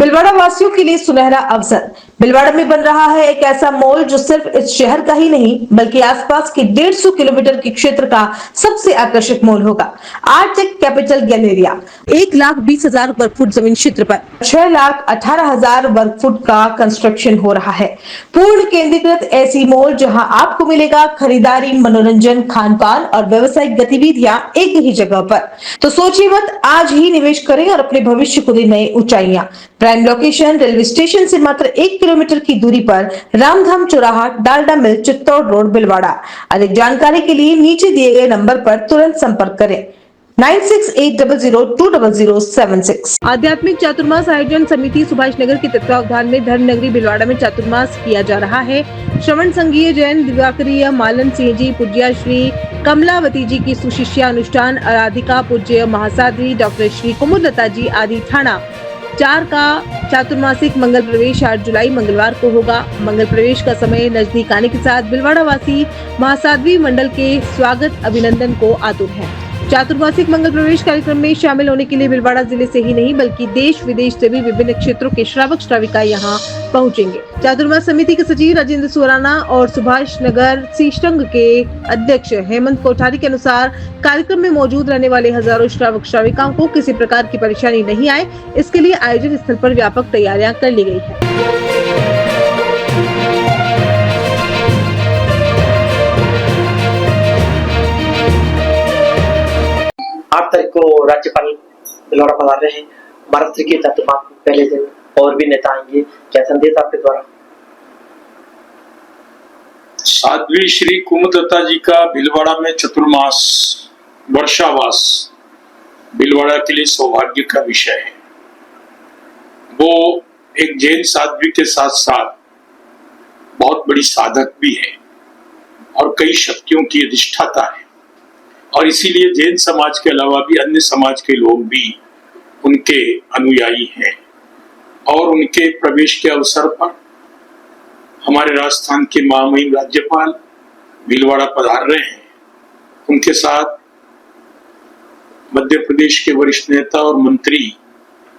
भिलवाड़ा वासियों के लिए सुनहरा अवसर। भिलवाड़ा में बन रहा है एक ऐसा मॉल जो सिर्फ इस शहर का ही नहीं बल्कि आसपास के 150 किलोमीटर के क्षेत्र का सबसे आकर्षक मॉल होगा। आर्टेक कैपिटल गैलेरिया 1,20,000 वर्ग फुट जमीन क्षेत्र पर 6,18,000 वर्ग फुट का कंस्ट्रक्शन हो रहा है। पूर्ण केंद्रीकृत ऐसी मॉल जहां आपको मिलेगा खरीदारी, मनोरंजन, खान पान और व्यावसायिक गतिविधियां एक ही जगह पर। तो सोचिए मत, आज ही निवेश करें और अपने भविष्य को दें नई ऊंचाइयां। प्राइम लोकेशन रेलवे स्टेशन से मात्र 1 किलोमीटर की दूरी पर रामधाम चौराहा, डालडा मिल, चित्तौड़ रोड, भिलवाड़ा। अधिक जानकारी के लिए नीचे दिए गए नंबर पर तुरंत संपर्क करें 9680020076। आध्यात्मिक चातुर्मास आयोजन समिति सुभाष नगर के तत्वावधान में धर्म नगरी भिलवाड़ा में चातुर्मास किया जा रहा है। श्रवण संघीय जैन दिवाकरीय मालन सिंह जी, पूज्य श्री कमलावती जी की सुशिष्या अनुष्ठान आराधिका पूज्य महासाध्वी डॉक्टर श्री कुमुदलता जी आदि थाना 4 का चातुर्मासिक मंगल प्रवेश 8 जुलाई मंगलवार को होगा। मंगल प्रवेश का समय नजदीक आने के साथ भिलवाड़ा वासी महासाध्वी मंडल के स्वागत अभिनंदन को आतुर है। चातुर्मासिक मंगल प्रवेश कार्यक्रम में शामिल होने के लिए भिलवाड़ा जिले से ही नहीं बल्कि देश विदेश से भी विभिन्न क्षेत्रों के श्रावक श्राविका यहाँ पहुँचेंगे। चातुर्मास समिति के सचिव राजेंद्र सुराना और सुभाष नगर सीष्टंग के अध्यक्ष हेमंत कोठारी के अनुसार कार्यक्रम में मौजूद रहने वाले हजारों श्रावक श्राविकाओं को किसी प्रकार की परेशानी नहीं आए, इसके लिए आयोजन स्थल पर व्यापक तैयारियां कर ली गई है। 8 तारीख को राज्यपाल भिलवाड़ा पधार रहे हैं। महाराष्ट्र के चातुर्मास पहले दिन और भी नेता आएंगे, क्या संदेश आपके द्वारा? साध्वी श्री कुमुदलता जी का भिलवाड़ा में चतुर्मास वर्षावास भिलवाड़ा के लिए सौभाग्य का विषय है। वो एक जैन साध्वी के साथ साथ बहुत बड़ी साधक भी है और कई शक्तियों की अधिष्ठाता है और इसीलिए जैन समाज के अलावा भी अन्य समाज के लोग भी उनके अनुयायी हैं और उनके प्रवेश के अवसर पर हमारे राजस्थान के महामहिम राज्यपाल भिलवाड़ा पधार रहे हैं। उनके साथ मध्य प्रदेश के वरिष्ठ नेता और मंत्री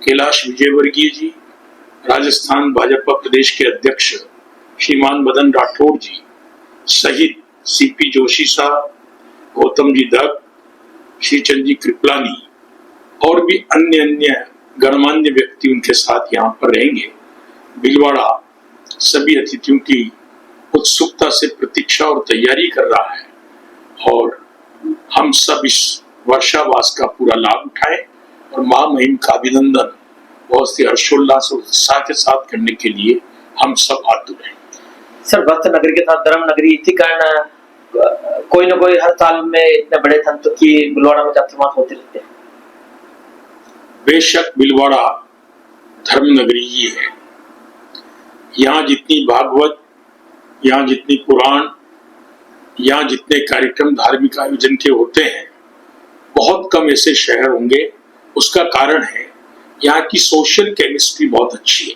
कैलाश विजयवर्गीय जी, राजस्थान भाजपा प्रदेश के अध्यक्ष श्रीमान मदन राठौड़ जी सहित सीपी जोशी साहब, गौतम जी दत्त, श्रीचंद जी कृपलानी और भी अन्य गणमान्य व्यक्ति उनके साथ यहाँ पर रहेंगे। भिलवाड़ा सभी अतिथियों की उत्सुकता से प्रतीक्षा और तैयारी कर रहा है और हम सब इस वर्षावास का पूरा लाभ उठाएं और महामहिम का अभिनंदन बहुत ही हर्षोल्लास और उत्साह के साथ करने के लिए हम सब आतुर हैं। सर, वस्त्र नगरी के साथ धर्म नगरी इसी कारण कोई न कोई हर साल में इतने बड़े संत की भिलवाड़ा में चातुर्मास होते रहते हैं। बेशक भिलवाड़ा धर्म नगरी ही है। यहाँ जितनी भागवत, यहाँ जितनी पुराण, यहाँ जितने कार्यक्रम धार्मिक आयोजन के होते हैं, बहुत कम ऐसे शहर होंगे। उसका कारण है यहाँ की सोशल केमिस्ट्री बहुत अच्छी है।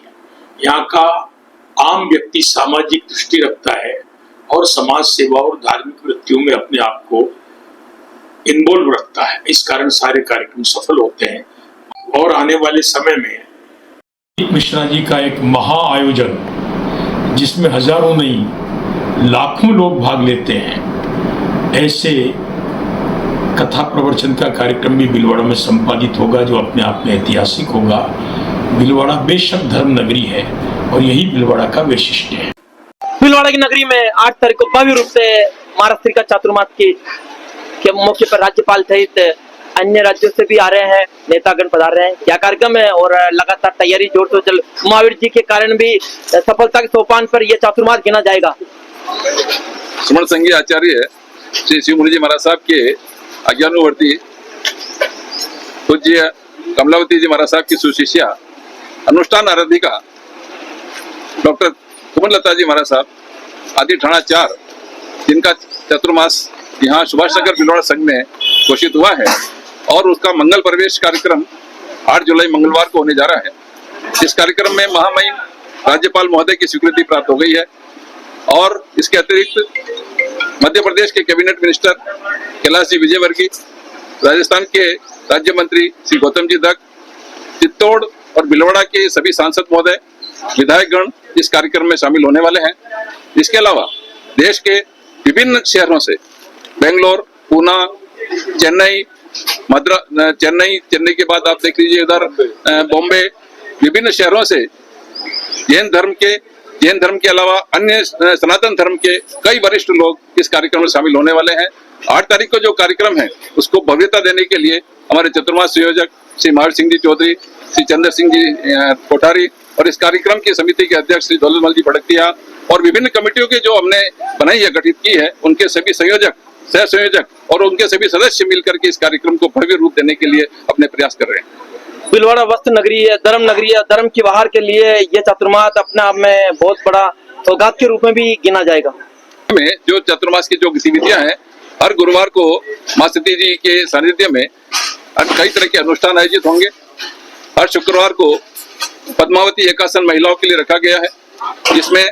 यहाँ का आम व्यक्ति सामाजिक दृष्टि रखता है और समाज सेवा और धार्मिक वृत्तियों में अपने आप को इन्वॉल्व रखता है। इस कारण सारे कार्यक्रम सफल होते हैं और आने वाले समय में मिश्रा जी का एक महा आयोजन जिसमें हजारों नहीं लाखों लोग भाग लेते हैं, ऐसे कथा प्रवचन का कार्यक्रम भी भिलवाड़ा में संपादित होगा जो अपने आप में ऐतिहासिक होगा। भिलवाड़ा बेशक धर्म नगरी है और यही भिलवाड़ा का वैशिष्ट्य है। भिलवाड़ा की नगरी में 8 तारीख को भव्य रूप से महाराष्ट्र का चातुर्मास के मौके पर राज्यपाल सहित अन्य राज्यों से भी आ रहे हैं, नेतागण पधार रहे हैं। क्या कार्यक्रम है और लगातार तैयारी जोर शोर चल, महावीर जी के कारण भी सफलता के सोपान पर यह चातुर्मास गिना जाएगा। श्रवण संघीय आचार्य श्री शिव मुनि जी महाराज साहब के आज्ञानुवर्ती पूज्य कमलावती जी महाराज साहब की सुशिष्या अनुष्ठान आराधिका डॉक्टर कुमुदलता जी महाराज साहब आदि थाना 4 जिनका चतुर्मास यहाँ सुभाष नगर भिलवाड़ा संघ में घोषित हुआ है और उसका मंगल प्रवेश कार्यक्रम 8 जुलाई मंगलवार को होने जा रहा है। इस कार्यक्रम में महामहिम राज्यपाल महोदय की स्वीकृति प्राप्त हो गई है और इसके अतिरिक्त मध्य प्रदेश के कैबिनेट मिनिस्टर कैलाश जी विजयवर्गीय, राजस्थान के राज्य मंत्री श्री गौतम जी दत्त, चित्तौड़ और भीलवाड़ा के सभी सांसद महोदय, विधायकगण इस कार्यक्रम में शामिल होने वाले हैं। इसके अलावा देश के विभिन्न शहरों से बेंगलोर, पूना, चेन्नई, चेन्नई के बाद आप देख लीजिए इधर बॉम्बे, विभिन्न शहरों से जैन धर्म के अलावा अन्य सनातन धर्म के कई वरिष्ठ लोग इस कार्यक्रम में शामिल होने वाले हैं। 8 तारीख को जो कार्यक्रम है उसको भव्यता देने के लिए हमारे चतुर्मास संयोजक श्री महावीर सिंह जी चौधरी, श्री चंद्र सिंह जी कोठारी और इस कार्यक्रम की समिति के अध्यक्ष श्री दौलतमल जी भड़कतिया और विभिन्न कमेटियों के जो हमने बनाई है, गठित की है, उनके सभी संयोजक, सह संयोजक और उनके सभी सदस्य मिलकर के इस कार्यक्रम को भव्य रूप देने के लिए अपने प्रयास कर रहे हैं। भीलवाड़ा वस्त्र नगरी है, धर्म की बहार के लिए ये चातुर्मास अपने आप में बहुत बड़ा सौगात के रूप में भी गिना जाएगा। में जो चातुर्मास की जो गतिविधियां हैं, हर गुरुवार को माँ सती जी के सानिध्य में कई तरह के अनुष्ठान आयोजित होंगे। हर शुक्रवार को पद्मावती एकासन महिलाओं के लिए रखा गया है, जिसमें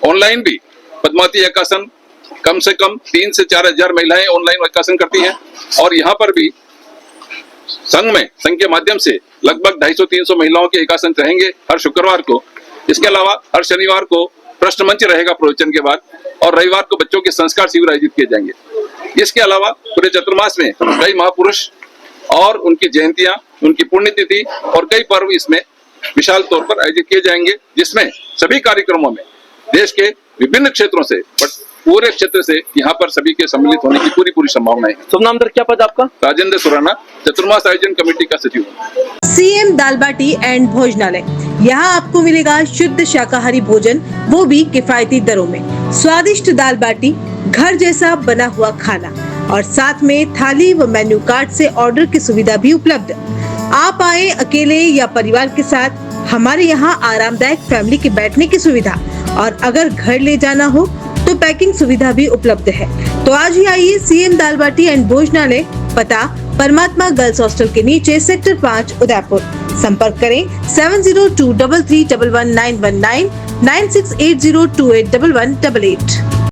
ऑनलाइन भी पद्मावती एकासन कम से कम 3 से 4 हजार महिलाएं ऑनलाइन एकासन करती हैं और यहाँ पर भी संघ के माध्यम से लगभग 250-300 महिलाओं के एकासन रहेंगे हर शुक्रवार को। इसके अलावा हर शनिवार को प्रश्न मंच रहेगा प्रवचन के बाद और रविवार को बच्चों के संस्कार शिविर आयोजित किए जाएंगे। इसके अलावा पूरे चतुर्मास में कई महापुरुष और उनकी जयंतियां, उनकी पुण्यतिथि और कई पर्व इसमें विशाल तौर पर आयोजित किए जाएंगे, जिसमें सभी कार्यक्रमों में देश के विभिन्न क्षेत्रों से, पूरे क्षेत्र से यहाँ पर सभी के सम्मिलित होने की पूरी संभावनाएं हैं। शुभ नाम दर, क्या पद आपका? राजेंद्र सुराना, चतुर्मास आयोजन कमेटी का सचिव। सीएम दाल बाटी एंड भोजनालय, यहाँ आपको मिलेगा शुद्ध शाकाहारी भोजन, वो भी किफायती दरों में। स्वादिष्ट दाल बाटी, घर जैसा बना हुआ खाना और साथ में थाली व मेन्यू कार्ड से ऑर्डर की सुविधा भी उपलब्ध। आप आए अकेले या परिवार के साथ, हमारे यहाँ आरामदायक फैमिली के बैठने की सुविधा और अगर घर ले जाना हो तो पैकिंग सुविधा भी उपलब्ध है। तो आज ही आइए सीएम दाल बाटी एंड भोजनालय, पता परमात्मा गर्ल्स हॉस्टल के नीचे, सेक्टर 5, उदयपुर। संपर्क करें 7023311919 9680281188।